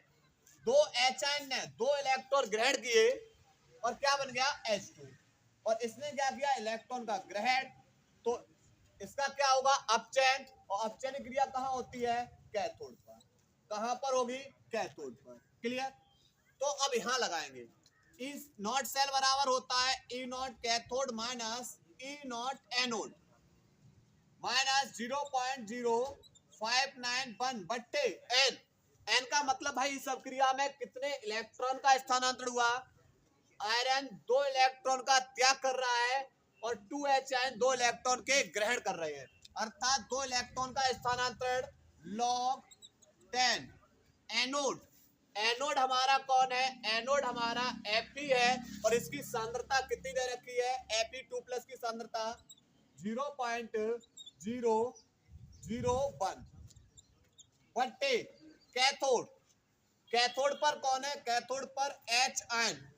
Speaker 1: 2 H आयन ने 2 इलेक्ट्रॉन ग्रहण किए और क्या बन गया? H2। और इसने क्या किया? इलेक्ट्रॉन का ग्रहण। तो इसका क्या होगा? अपचयन। और अपचयन क्रिया कहां होती है? कैथोड पर। कहां पर होगी? कैथोड पर। क्लियर? तो अब यहां लगाएंगे, ई नॉट सेल बराबर होता है E not cathode minus E not anode minus 0.0591 बट्टे एन। एन का मतलब भाई इस अभिक्रिया में कितने इलेक्ट्रॉन का स्थानांतरण हुआ? आयरन 2 इलेक्ट्रॉन का त्याग कर रहा है और 2H आयन 2 इलेक्ट्रॉन के ग्रहण कर रहे हैं, अर्थात 2 इलेक्ट्रॉन का स्थानांतरण लॉग 10। एनोड, एनोड हमारा कौन है? एनोड हमारा Fe है और इसकी सांद्रता कितनी दे रखी है? Fe2 प्लस की सांद्रता 0.001 बट्टे कैथोड। कैथोड पर कौन है? कैथोड पर H आयन।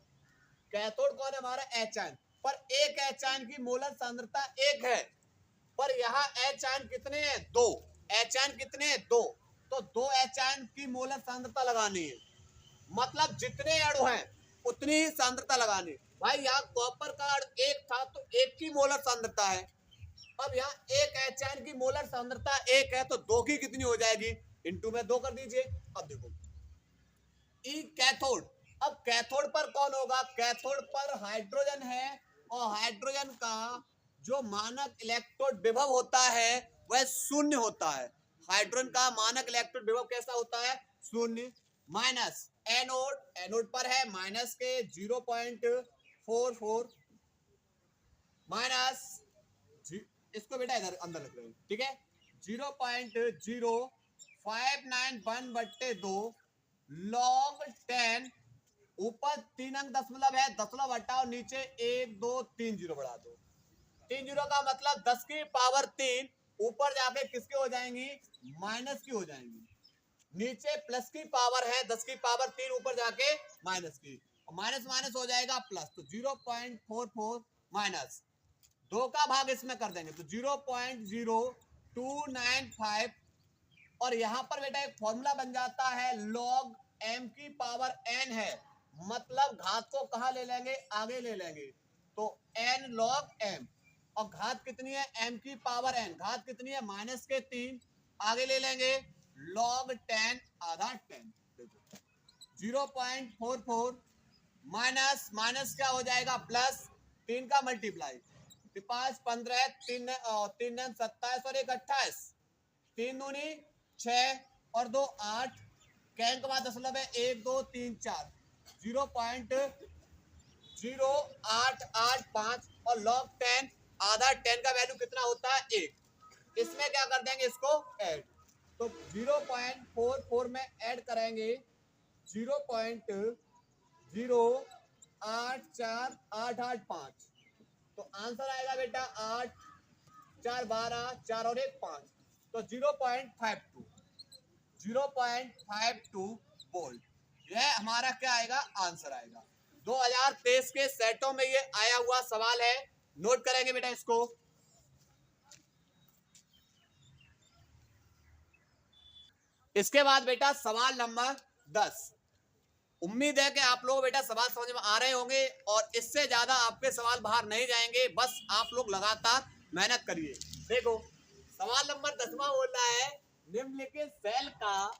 Speaker 1: कैथोड कौन है हमारा? H ion. पर एक H आयन की मोलर सांद्रता 1 है, पर यहाँ H आयन कितने हैं? 2। H आयन कितने हैं? 2। तो 2 H आयन की मोलर सांद्रता लगानी है, मतलब जितने अणु हैं उतनी ही सांद्रता लगानी। भाई यहाँ कॉपर का अणु 1 था तो 1 की मोलर सांद्रता है। अब यहाँ एक H आयन की मोलर सांद्रता 1 है तो 2 की कितनी हो जाएगी? इनटू में 2 कर दीजिए। अब देखो ई कैथोड। अब कैथोड पर कौन होगा? कैथोड पर हाइड्रोजन है और हाइड्रोजन का जो मानक इलेक्ट्रोड विभव होता है वह 0 होता है। हाइड्रोजन का मानक इलेक्ट्रोड विभव कैसा होता है? 0। माइनस एनोड, एनोड पर है माइनस के 0.44 माइनस, इसको बेटा इधर अंदर रख रहे हैं, ठीक है, 0.0591/2 log 10, ऊपर 3 अंक दशमलव है, दशमलव हटाओ, नीचे 1 2 3 जीरो बढ़ा दो, 3 जीरो का मतलब 10 की पावर 3 ऊपर जाके किसके हो जाएंगी, माइनस की हो जाएंगी, नीचे प्लस की पावर है 10 की पावर 3 ऊपर जाके माइनस की, माइनस माइनस हो जाएगा प्लस, तो 0.44 माइनस 2 का भाग इसमें कर देंगे तो 0.0295, और यहां पर बेटा एक फॉर्मूला बन जाता है log m की पावर n है, मतलब घात को कहां ले लेंगे, आगे ले लेंगे, तो n log m, और घात कितनी है, m की पावर n, घात कितनी है माइनस के 3, आगे ले लेंगे log 10 आधा 10, 0.44 माइनस माइनस क्या हो जाएगा प्लस, 3 का मल्टीप्लाई, 5 15 3 3 27 और 1 28, 3 दूनी 6 और 2 8, कैंक का दशमलव है 1 2 3 4, 0.0885, और log 10 आधा 10 का वैल्यू कितना होता है 1, इसमें क्या कर देंगे इसको ऐड, तो 0.44 में ऐड करेंगे 0.084885, तो आंसर आएगा बेटा 8 4 12 4 और 1 5, तो 0.52 वोल्ट, यह हमारा क्या आएगा, आंसर आएगा। 2023 के सेटों में ये आया हुआ सवाल है, नोट करेंगे बेटा इसको। इसके बाद बेटा सवाल नंबर 10, उम्मीद है कि आप लोग बेटा सवाल समझ में आ रहे होंगे और इससे ज्यादा आपके सवाल बाहर नहीं जाएंगे, बस आप लोग लगातार मेहनत करिए। देखो सवाल नंबर 10वां बोल रहा है, निम्नलिखित सेल का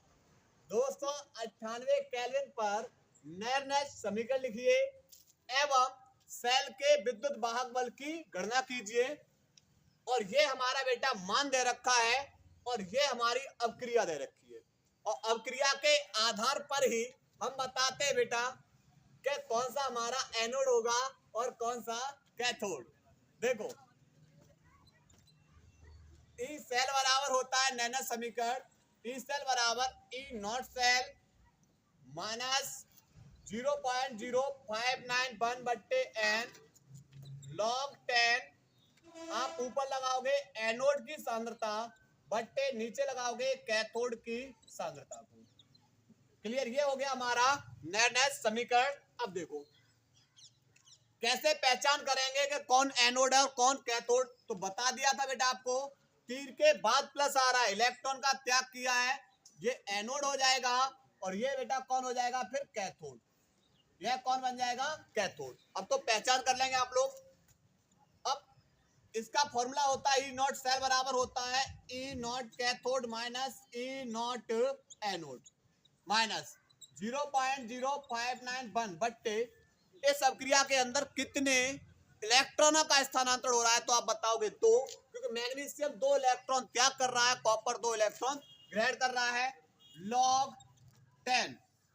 Speaker 1: 298 केल्विन पर नैर्नैश समीकरण लिखिए एवं सेल के विद्युत वाहक बल की गणना कीजिए, और ये हमारा बेटा मान दे रखा है और ये हमारी अवक्रिया दे रखी है, और अवक्रिया के आधार पर ही हम बताते हैं बेटा कि कौन सा हमारा एनोड होगा और कौन सा कैथोड। देखो ई सेल बराबर होता है नैनस समीकरण, ई सेल बराबर E nought cell minus 0.0591/n log 10, आप ऊपर लगाओगे एनोड की सांद्रता बट्टे नीचे लगाओगे कैथोड की सांद्रता को, क्लियर, ये हो गया हमारा नैर्नैश समीकरण। अब देखो कैसे पहचान करेंगे कि कौन एनोड है और कौन कैथोड, तो बता दिया था बेटा आपको, तीर के बाद प्लस आ रहा है, इलेक्ट्रॉन का त्याग किया है, ये एनोड हो जाएगा, और ये बेटा कौन हो जाएगा फिर कैथोड, यह कौन बन जाएगा कैथोड। अब तो पहचान कर लेंगे आप लोग। अब इसका फॉर्मूला होता है ई नॉट सेल बराबर होता है E not cathode minus E not anode minus 0.0591 बट्टे इस अवक्रिया के अंदर कितने इलेक्ट्रॉनों का स्थानांतरण हो रहा है, तो आप बताओगे 2, क्योंकि मैग्नीशियम 2 इलेक्ट्रॉन त्याग कर रहा है, कॉपर 2 इलेक्ट्रॉन ग्रहण कर रहा है, log 10।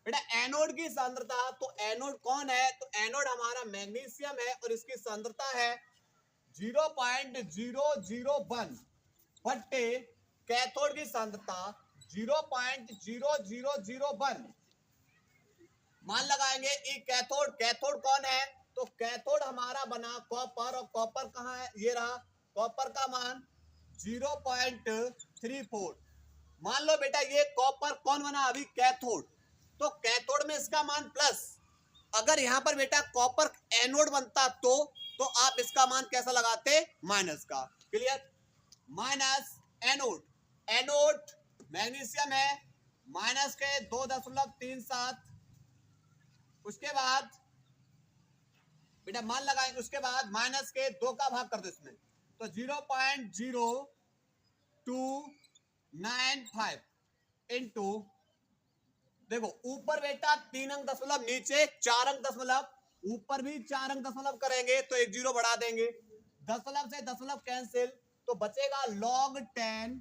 Speaker 1: बेटा एनोड की सांद्रता, तो एनोड कौन है, तो एनोड हमारा मैग्नीशियम है और इसकी सांद्रता है 0.001 बट्टे कैथोड की सांद्रता 0.0001, मान लगाएंगे ई कैथोड, कैथोड कौन है, तो कैथोड हमारा बना कॉपर, और कॉपर कहाँ है, ये रहा, कॉपर का मान 0.34, मान लो बेटा ये कॉपर कौन बना अभी कैथोड, तो कैथोड में इसका मान प्लस, अगर यहां पर बेटा कॉपर एनोड बनता तो आप इसका मान कैसा लगाते, माइनस का, clear, minus anode, anode magnesium है माइनस के 2.37, उसके बाद बेटा मान लगाएंगे, उसके बाद माइनस के 2 का भाग कर दो इसमें, तो 0.0295 इंटू, देखो ऊपर बेटा 3 अंक दशमलव, नीचे 4 अंक दशमलव, ऊपर भी 4 अंक दशमलव करेंगे तो 1 जीरो बढ़ा देंगे, दशमलव से दशमलव कैंसिल, तो बचेगा log 10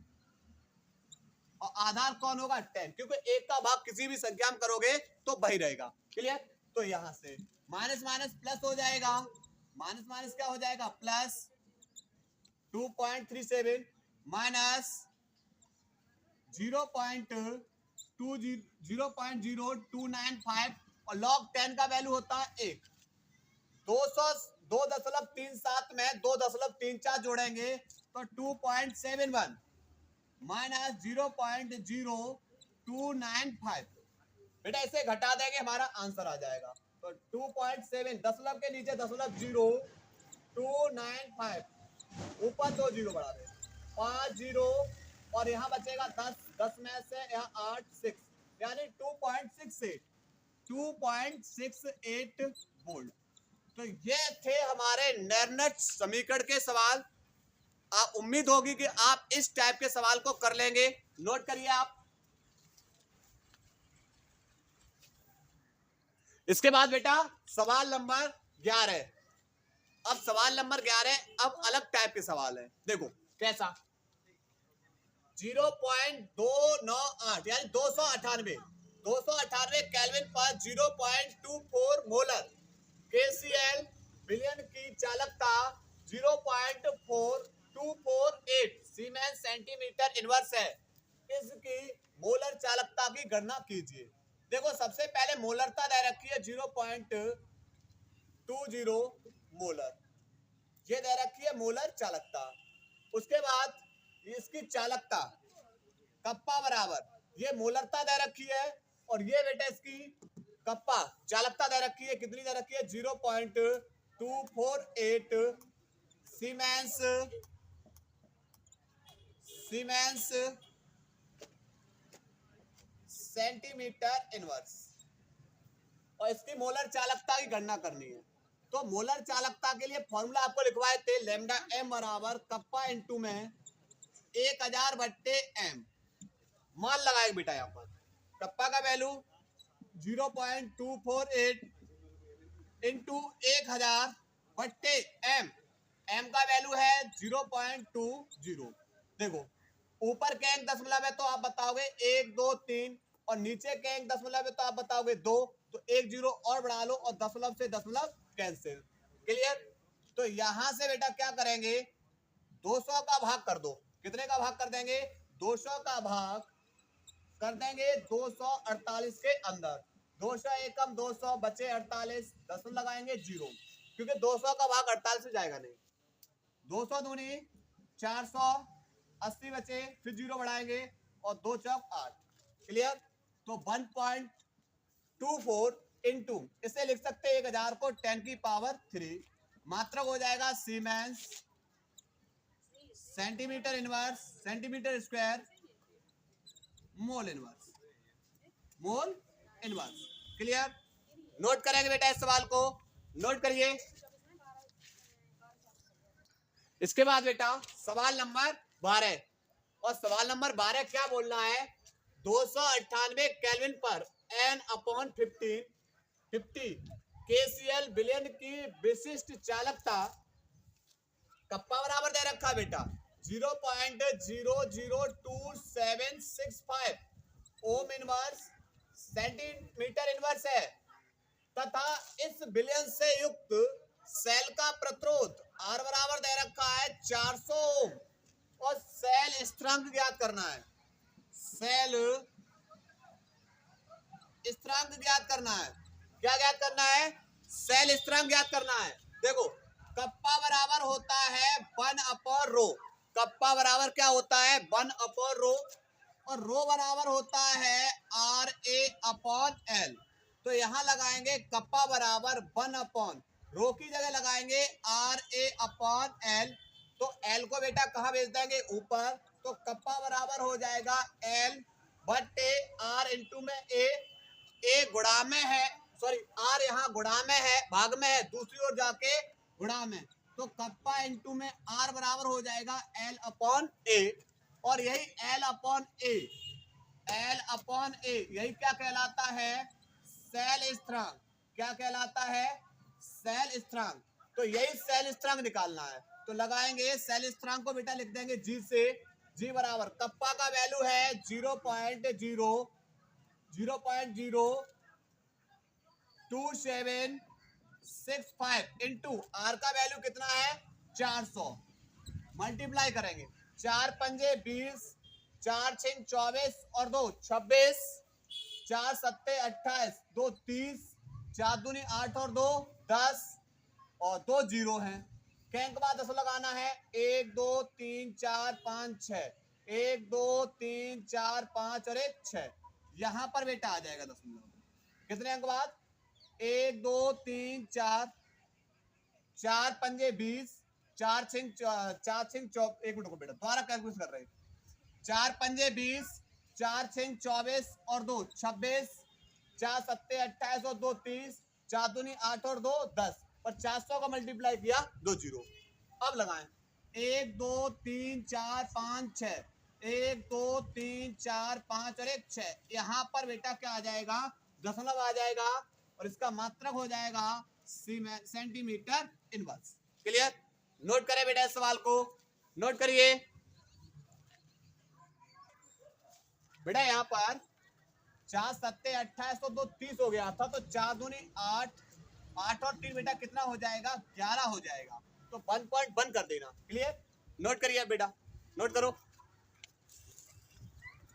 Speaker 1: और आधार कौन होगा 10, क्योंकि एक का भाग किसी भी संख्या में करोगे तो वही रहेगा। क्लियर? तो यहां से माइनस माइनस प्लस हो जाएगा, माइनस माइनस क्या हो जाएगा प्लस 2.37 माइनस 0.0295 और log 10 का वैल्यू होता है 1। 2.37 में 2.34 जोड़ेंगे तो 2.71 माइनस 0.0295। बेटा इसे घटा देंगे हमारा आंसर आ जाएगा। तो 2.7 दशमलव के नीचे दशमलव 0.295 ऊपर 2 जीरो बढ़ा दे 5 जीरो और यहाँ बचेगा 10, 10 में से यहाँ 8 6 यानी 2.68 वोल्ट। तो ये थे हमारे नेरनट समीकरण के सवाल। आप उम्मीद होगी कि आप इस टाइप के सवाल को कर लेंगे। नोट करिए आप। इसके बाद बेटा सवाल नंबर 11। अब सवाल नंबर 11 अब अलग टाइप के सवाल है। देखो कैसा 0.298 यानी 298 केल्विन पर 0.24 मोलर KCl विलयन की चालकता 0.4248 सीमेंस सेंटीमीटर इनवर्स है। इसकी मोलर चालकता की गणना कीजिए। देखो सबसे पहले मोलरता दे रखी है 0.20 मोलर, ये दे रखी है मोलर चालकता। उसके बाद इसकी चालकता कप्पा बराबर ये मोलरता दे रखी है और ये बेटा इसकी कप्पा चालकता दे रखी है। कितनी दे रखी है 0.248 सीमेंस सेंटीमीटर इनवर्स और इसकी मोलर चालकता की गणना करनी है। तो मोलर चालकता के लिए फॉर्मूला आपको लिखवाए थे लैम्डा एम बराबर कप्पा इंटू में 1000/m। मान लगाएगा बेटा यहाँ पर कप्पा का वैल्यू 0.248 इंटू 1000/m। m का वैल्यू है 0.20। देखो ऊपर के अंक दशमलव है तो आप बताओगे 1 2 3 और नीचे के अंक दशमलव है तो आप बताओगे 2। तो 1 0 और बढ़ा लो और दशमलव से दशमलव कैंसिल। क्लियर? तो यहां से बेटा क्या करेंगे 200 का भाग कर दो। कितने का भाग कर देंगे 200 का भाग कर देंगे 248 के अंदर। 200 एकम 200 बचे 48 दशमलव लगाएंगे 0 क्योंकि 200 का भाग 48 से जाएगा नहीं। 200 दूनी 480 बचे फिर 0 बढ़ाएंगे और 2 चौक 8। क्लियर? तो 1.24 इंटू इसे लिख सकते हैं 1000 को 10 की पावर 3 मात्रक हो जाएगा siemens centimetre inverse centimetre square mole inverse clear? Note करेंगे बेटा इस सवाल को, नोट करिए। इसके बाद बेटा सवाल नंबर 12 और सवाल नंबर 12 क्या बोलना है 298 केल्विन पर n/50 KCl विलयन की विशिष्ट चालकता कप्पा बराबर दे रखा बेटा 0.002765 ओम इनवर्स सेंटीमीटर इनवर्स है तथा इस विलयन से युक्त सेल का प्रतिरोध R बराबर दे रखा है 400 ओम और सेल स्थिरांक ज्ञात करना है। सेल स्थिरांक ज्ञात करना है। क्या ज्ञात करना है? सेल स्थिरांक ज्ञात करना है। देखो कप्पा बराबर होता है 1/रो। कप्पा बराबर क्या होता है 1/रो और रो बराबर होता है RA/L। तो यहां लगाएंगे कप्पा बराबर 1/ रो की जगह लगाएंगे RA/L। तो L को बेटा कहां भेज देंगे ऊपर। तो कप्पा बराबर हो जाएगा L/R इंटू में A गुणा में है सॉरी R यहाँ गुणा में है भाग में है दूसरी ओर जाके गुणा में। तो कप्पा इंटू में R बराबर हो जाएगा L/A और यही L/A यही क्या कहलाता है सेल स्थिरांक। क्या कहलाता है सेल स्थिरांक। तो यही सेल स्थिरांक निकालना है। तो लगाएंगे सेल स्थिरांक को बेटा लिख देंगे G से जी बराबर कप्पा का वैल्यू है 0.02765 इंटू आर का वैल्यू कितना है 400 मल्टीप्लाई करेंगे 4 पंजे 20 4 6 24 और 2 26 4 सत्ते 28 2 30 4 दूनी 8 और 2 10 और 2 जीरो हैं कैंक बाद 10 लगाना है 1 2 3 4 5 6 1 2 3 4 5 और 1 6 यहां पर बेटा आ जाएगा दशमलव कितने अंक बाद 1 2 3 4 4 पंजे 20 4 छिंग 1 मिनट को बेटा दोबारा कैलकुलेट कर रहे हैं 4 पंजे 20 4 छिंग 24 और 2 26 4 सत्ते 28 और 2 30 4 दूनी 8 और 2 10 और 400 का मल्टीप्लाई किया 2 जीरो अब लगाएं 1 2 3 4 5 6 1 2 3 4 5 और 1 6 यहाँ पर बेटा क्या आ जाएगा दशमलव आ जाएगा और इसका मात्रक हो जाएगा सेंटीमीटर इनवर्स क्लियर नोट करें बेटा इस सवाल को नोट करिए बेटा यहाँ पर 4 सत्ते 28 तो 2 30 हो गया था तो 4 दूनी 8 8 और 3 बेटा कितना हो जाएगा 11 हो जाएगा तो 1 पॉइंट बंद कर देना क्लियर नोट करिए बेटा नोट करो